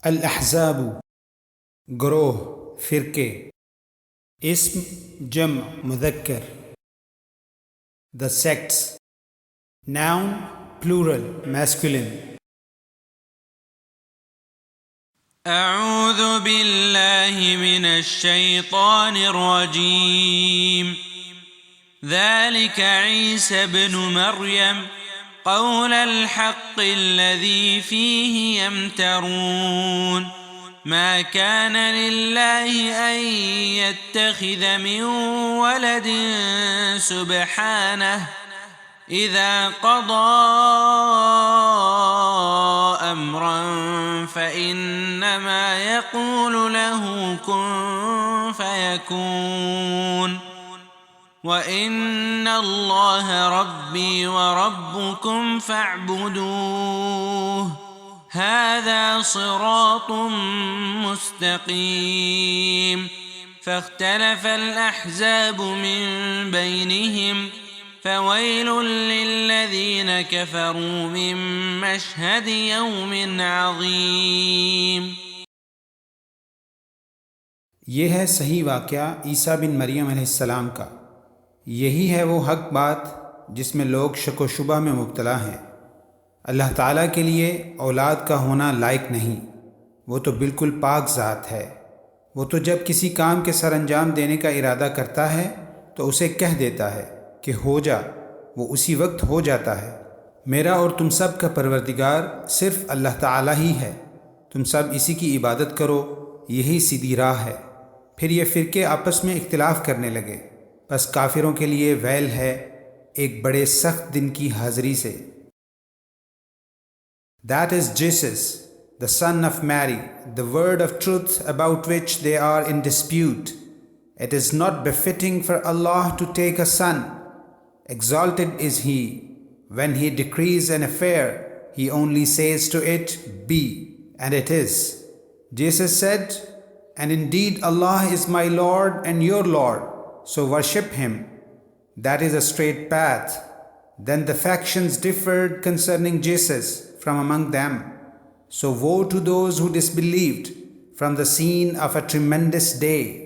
الاحزاب گروہ، فرقے. اسم جمع مذکر. The sects. Noun plural masculine. أعوذ بالله من الشيطان الرجيم. ذلك عيسى ابن مريم قول الحق الذي فيه يمترون. ما كان لله أن يتخذ من ولد سبحانه إذا قضى أمرا فإنما يقول له كن فيكون. وإن الله ربي وربكم فاعبدوه هذا صراط مستقيم. فاختلف الأحزاب من بينهم فويل للذين كفروا من مشهد يوم عظيم. یہ ہے صحیح واقعہ عیسیٰ بن مریم علیہ السلام کا. یہی ہے وہ حق بات جس میں لوگ شک و شبہ میں مبتلا ہیں. اللہ تعالیٰ کے لیے اولاد کا ہونا لائق نہیں، وہ تو بالکل پاک ذات ہے. وہ تو جب کسی کام کے سر انجام دینے کا ارادہ کرتا ہے تو اسے کہہ دیتا ہے کہ ہو جا، وہ اسی وقت ہو جاتا ہے. میرا اور تم سب کا پروردگار صرف اللہ تعالیٰ ہی ہے. تم سب اسی کی عبادت کرو، یہی سیدھی راہ ہے. پھر یہ فرقے آپس میں اختلاف کرنے لگے، بس کافروں کے لیے ویل ہے ایک بڑے سخت دن کی حاضری سے. That is Jesus, the son of Mary, the word of truth about which they are in dispute. It is not befitting for Allah to take a son. Exalted is He. When He decrees an affair, He only says to it, be, and it is. Jesus said, and indeed Allah is my Lord and your Lord, so worship Him. That is a straight path. Then the factions differed concerning Jesus from among them. So woe to those who disbelieved from the scene of a tremendous day.